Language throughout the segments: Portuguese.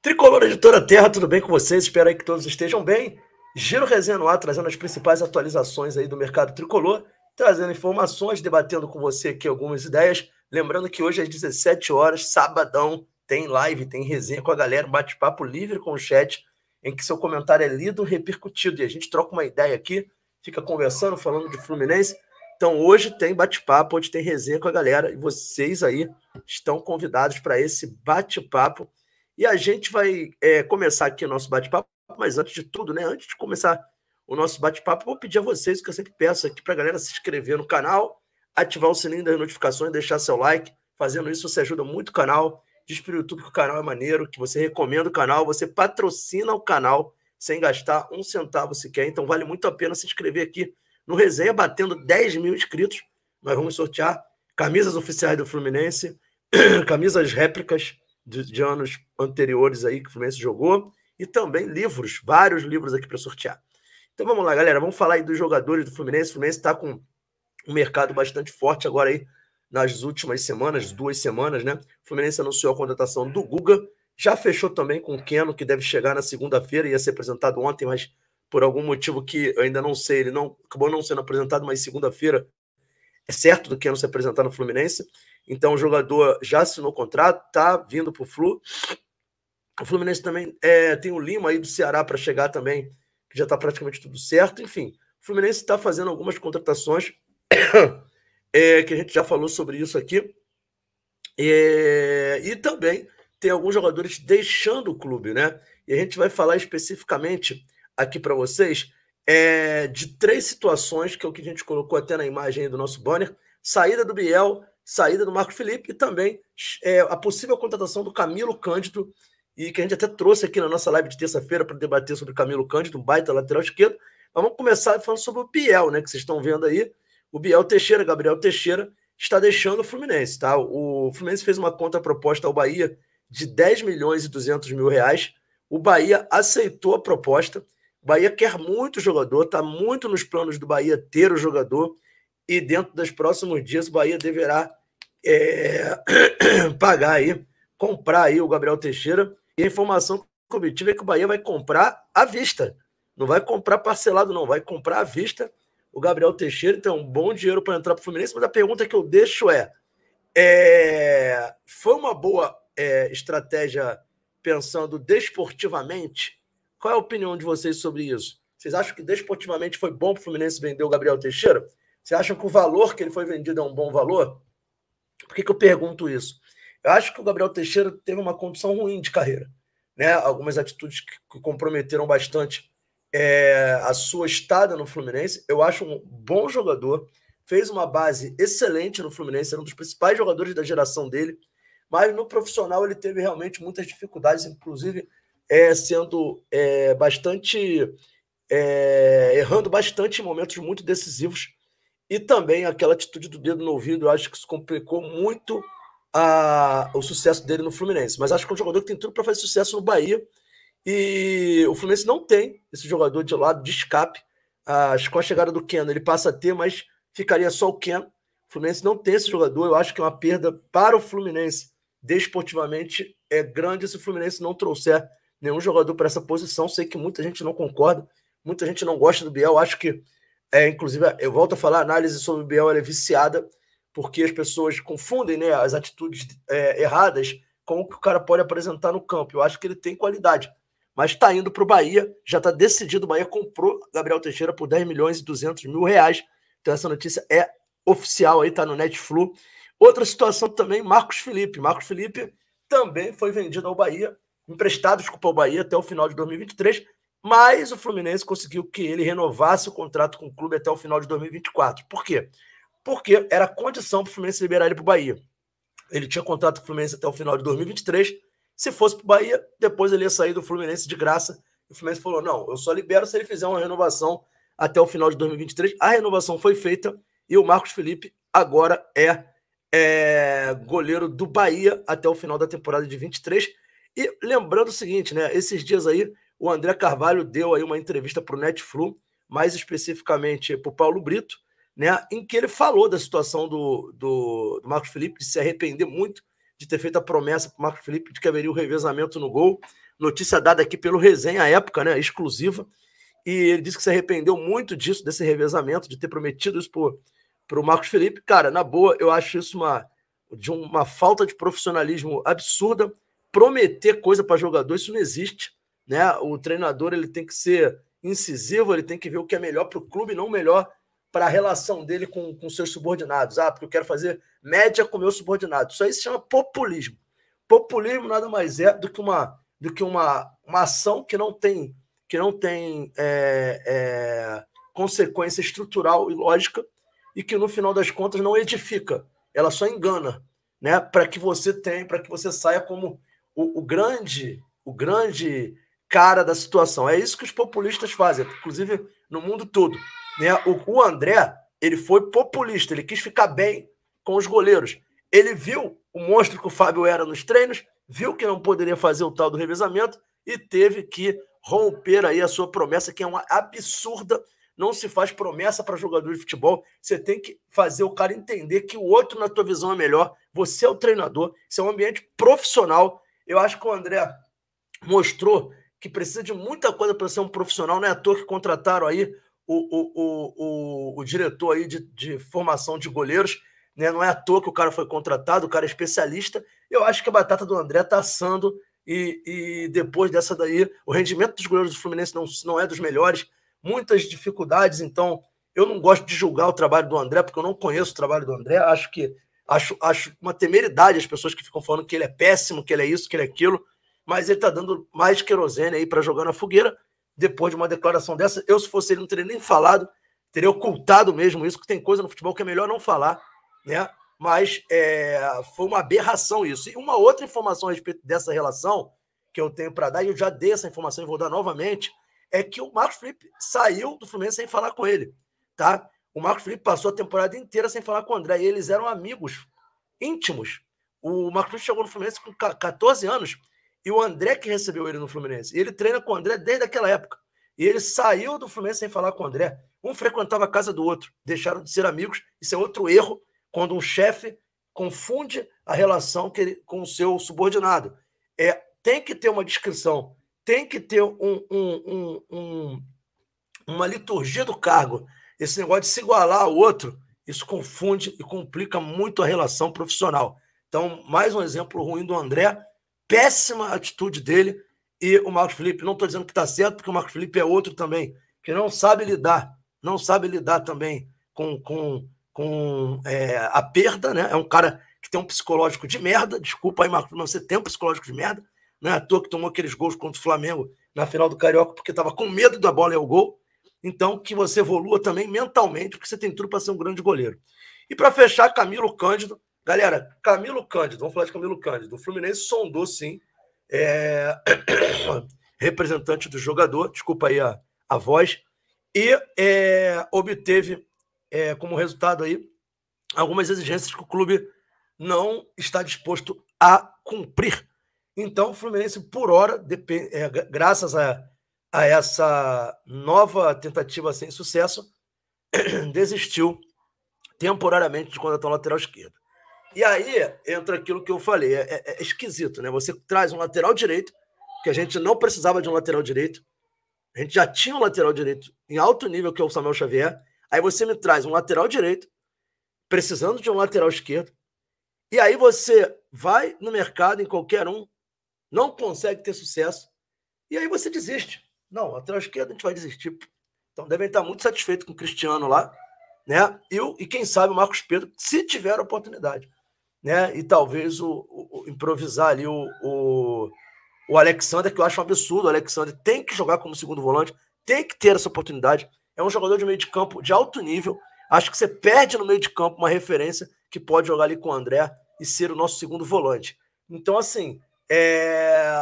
Tricolor Editora Terra, tudo bem com vocês? Espero aí que todos estejam bem. Giro Resenha no ar, trazendo as principais atualizações aí do mercado tricolor, trazendo informações, debatendo com você aqui algumas ideias. Lembrando que hoje às 17 horas, sabadão, tem live, tem resenha com a galera, bate-papo livre com o chat, em que seu comentário é lido e repercutido. E a gente troca uma ideia aqui, fica conversando, falando de Fluminense. Então hoje tem bate-papo, hoje tem resenha com a galera, e vocês aí estão convidados para esse bate-papo. E a gente vai começar aqui o nosso bate-papo, mas antes de tudo, né? Antes de começar o nosso bate-papo, vou pedir a vocês, que eu sempre peço aqui para a galera se inscrever no canal, ativar o sininho das notificações, deixar seu like. Fazendo isso, você ajuda muito o canal. Diz para o YouTube que o canal é maneiro, que você recomenda o canal, você patrocina o canal sem gastar um centavo sequer. Então vale muito a pena se inscrever aqui no Resenha, batendo 10 mil inscritos. Nós vamos sortear camisas oficiais do Fluminense, camisas réplicas de anos anteriores aí que o Fluminense jogou, e também livros, vários livros aqui para sortear. Então vamos lá, galera, vamos falar aí dos jogadores do Fluminense. O Fluminense está com um mercado bastante forte agora aí nas últimas semanas, 2 semanas, né? O Fluminense anunciou a contratação do Guga, já fechou também com o Keno, que deve chegar na segunda-feira, ia ser apresentado ontem, mas por algum motivo que eu ainda não sei, ele acabou não sendo apresentado, mas segunda-feira é certo do Keno se apresentar no Fluminense. Então o jogador já assinou o contrato, está vindo para o Flu. O Fluminense também tem o Lima aí do Ceará para chegar também, que já está praticamente tudo certo. Enfim, o Fluminense está fazendo algumas contratações que a gente já falou sobre isso aqui. E também tem alguns jogadores deixando o clube, né? E a gente vai falar especificamente aqui para vocês de 3 situações, que é o que a gente colocou até na imagem aí do nosso banner: saída do Biel, saída do Marcos Felipe e também a possível contratação do Camilo Cândido, e que a gente até trouxe aqui na nossa live de terça-feira para debater sobre o Camilo Cândido, um baita lateral esquerdo. Mas vamos começar falando sobre o Biel, né, que vocês estão vendo aí. O Biel Teixeira, Gabriel Teixeira, está deixando o Fluminense, tá? O Fluminense fez uma contraproposta ao Bahia de 10 milhões e 200 mil reais. O Bahia aceitou a proposta. O Bahia quer muito o jogador, está muito nos planos do Bahia ter o jogador, e dentro dos próximos dias o Bahia deverá pagar aí, comprar aí o Gabriel Teixeira. E a informação que eu obtive é que o Bahia vai comprar à vista. Não vai comprar parcelado, não. Vai comprar à vista o Gabriel Teixeira. Então, um bom dinheiro para entrar para o Fluminense. Mas a pergunta que eu deixo foi uma boa estratégia pensando desportivamente? Qual é a opinião de vocês sobre isso? Vocês acham que desportivamente foi bom para o Fluminense vender o Gabriel Teixeira? Vocês acham que o valor que ele foi vendido é um bom valor? Por que eu pergunto isso? Eu acho que o Gabriel Teixeira teve uma condição ruim de carreira, né? Algumas atitudes que comprometeram bastante a sua estada no Fluminense. Eu acho um bom jogador, fez uma base excelente no Fluminense, era um dos principais jogadores da geração dele, mas no profissional ele teve realmente muitas dificuldades, inclusive sendo bastante errando bastante em momentos muito decisivos. E também aquela atitude do dedo no ouvido, eu acho que isso complicou muito o sucesso dele no Fluminense. Mas acho que é um jogador que tem tudo para fazer sucesso no Bahia. E o Fluminense não tem esse jogador de lado, de escape. Acho que com a chegada do Keno ele passa a ter, mas ficaria só o Keno. O Fluminense não tem esse jogador. Eu acho que é uma perda para o Fluminense, desportivamente, é grande se o Fluminense não trouxer nenhum jogador para essa posição. Sei que muita gente não concorda, muita gente não gosta do Biel. Acho que inclusive, eu volto a falar, a análise sobre o Biel é viciada, porque as pessoas confundem, né, as atitudes erradas com o que o cara pode apresentar no campo. Eu acho que ele tem qualidade, mas está indo para o Bahia, já está decidido. O Bahia comprou Gabriel Teixeira por 10 milhões e 200 mil reais. Então essa notícia é oficial, aí está no Netflu. Outra situação também, Marcos Felipe. Marcos Felipe também foi vendido ao Bahia, emprestado, ao Bahia até o final de 2023, mas o Fluminense conseguiu que ele renovasse o contrato com o clube até o final de 2024. Por quê? Porque era condição para o Fluminense liberar ele para o Bahia. Ele tinha contrato com o Fluminense até o final de 2023. Se fosse para o Bahia, depois ele ia sair do Fluminense de graça. O Fluminense falou, não, eu só libero se ele fizer uma renovação até o final de 2023. A renovação foi feita e o Marcos Felipe agora é goleiro do Bahia até o final da temporada de 23. E lembrando o seguinte, né? Esses dias aí, o André Carvalho deu aí uma entrevista para o Netflu, mais especificamente para o Paulo Brito, né, em que ele falou da situação do Marcos Felipe, de se arrepender muito de ter feito a promessa para o Marcos Felipe de que haveria o revezamento no gol. notícia dada aqui pelo Resenha à época, né, exclusiva, e ele disse que se arrependeu muito disso, desse revezamento, de ter prometido isso para o Marcos Felipe. Cara, na boa, eu acho isso de uma falta de profissionalismo absurda. Prometer coisa para jogador, isso não existe, né? O treinador ele tem que ser incisivo, ele tem que ver o que é melhor para o clube, não melhor para a relação dele com seus subordinados. Porque eu quero fazer média com meus subordinados. Isso aí se chama populismo. Populismo nada mais é do que uma ação que não tem consequência estrutural e lógica e que, no final das contas, não edifica. Ela só engana, né? Para que você saia como o grande cara da situação. É isso que os populistas fazem, inclusive no mundo todo, né? O André, ele foi populista, ele quis ficar bem com os goleiros. Ele viu o monstro que o Fábio era nos treinos, viu que não poderia fazer o tal do revezamento e teve que romper aí a sua promessa, que é uma absurda. Não se faz promessa para jogador de futebol. Você tem que fazer o cara entender que o outro, na tua visão, é melhor. Você é o treinador. Isso é um ambiente profissional. Eu acho que o André mostrou que precisa de muita coisa para ser um profissional. Não é à toa que contrataram aí o diretor aí de formação de goleiros. Né? Não é à toa que o cara foi contratado, o cara é especialista. Eu acho que a batata do André está assando e depois dessa daí, o rendimento dos goleiros do Fluminense não é dos melhores. Muitas dificuldades, então eu não gosto de julgar o trabalho do André, porque eu não conheço o trabalho do André. Acho uma temeridade as pessoas que ficam falando que ele é péssimo, que ele é isso, que ele é aquilo, mas ele está dando mais querosene aí para jogar na fogueira. Depois de uma declaração dessa, eu, se fosse ele, não teria nem falado, teria ocultado mesmo isso, que tem coisa no futebol que é melhor não falar, né? Mas foi uma aberração isso. E uma outra informação a respeito dessa relação que eu tenho para dar, e eu já dei essa informação e vou dar novamente, é que o Marcos Felipe saiu do Fluminense sem falar com ele, tá? O Marcos Felipe passou a temporada inteira sem falar com o André, e eles eram amigos íntimos. O Marcos Felipe chegou no Fluminense com 14 anos, e o André que recebeu ele no Fluminense. E ele treina com o André desde aquela época. E ele saiu do Fluminense sem falar com o André. Um frequentava a casa do outro, deixaram de ser amigos. Isso é outro erro, quando um chefe confunde a relação com o seu subordinado. Tem que ter uma descrição, tem que ter uma liturgia do cargo. Esse negócio de se igualar ao outro, isso confunde e complica muito a relação profissional. Então, mais um exemplo ruim do André, péssima atitude dele, e o Marcos Felipe, não estou dizendo que está certo, porque o Marcos Felipe é outro também, que não sabe lidar também com a perda, né? É um cara que tem um psicológico de merda, desculpa aí, Marcos, mas você tem um psicológico de merda, não é à toa que tomou aqueles gols contra o Flamengo na final do Carioca, porque estava com medo da bola e o gol. Então, que você evolua também mentalmente, porque você tem tudo para ser um grande goleiro. E para fechar, Camilo Cândido. Galera, Camilo Cândido, vamos falar de Camilo Cândido. O Fluminense sondou, sim, representante do jogador, desculpa aí a voz, e obteve como resultado aí algumas exigências que o clube não está disposto a cumprir. Então, o Fluminense, por hora, graças a essa nova tentativa sem sucesso, desistiu temporariamente de contratar um lateral esquerdo. E aí entra aquilo que eu falei, é esquisito, né? Você traz um lateral direito, que a gente não precisava de um lateral direito, a gente já tinha um lateral direito em alto nível, que é o Samuel Xavier, aí você me traz um lateral direito, precisando de um lateral esquerdo, e aí você vai no mercado, em qualquer um, não consegue ter sucesso, e aí você desiste. Não, lateral esquerdo a gente vai desistir. Então devem estar muito satisfeitos com o Cristiano lá, né? E quem sabe o Marcos Pedro, se tiver a oportunidade, né? E talvez improvisar ali o Alexander, que eu acho um absurdo. O Alexander tem que jogar como segundo volante, tem que ter essa oportunidade. É um jogador de meio de campo de alto nível. Acho que você perde no meio de campo uma referência que pode jogar ali com o André e ser o nosso segundo volante. Então, assim,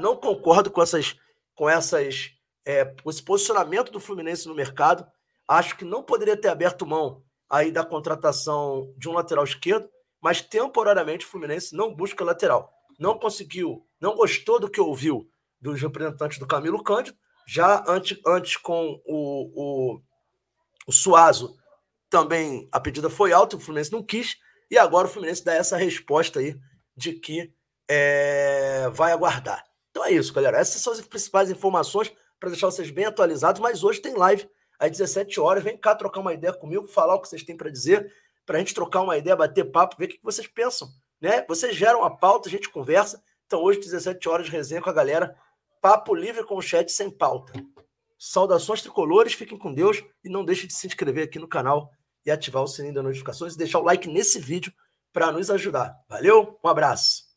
não concordo com esse posicionamento do Fluminense no mercado. Acho que não poderia ter aberto mão aí da contratação de um lateral esquerdo, mas temporariamente o Fluminense não busca lateral. Não conseguiu, não gostou do que ouviu dos representantes do Camilo Cândido, já antes com o Suazo também a pedida foi alta, o Fluminense não quis, e agora o Fluminense dá essa resposta aí de que vai aguardar. Então é isso, galera. Essas são as principais informações para deixar vocês bem atualizados. Mas hoje tem live às 17 horas. Vem cá trocar uma ideia comigo, falar o que vocês têm para dizer, para a gente trocar uma ideia, bater papo, ver o que vocês pensam, né? Vocês geram a pauta, a gente conversa. Então hoje, 17 horas, resenha com a galera. Papo livre com o chat sem pauta. Saudações tricolores, fiquem com Deus e não deixe de se inscrever aqui no canal e ativar o sininho das notificações e deixar o like nesse vídeo para nos ajudar. Valeu, um abraço.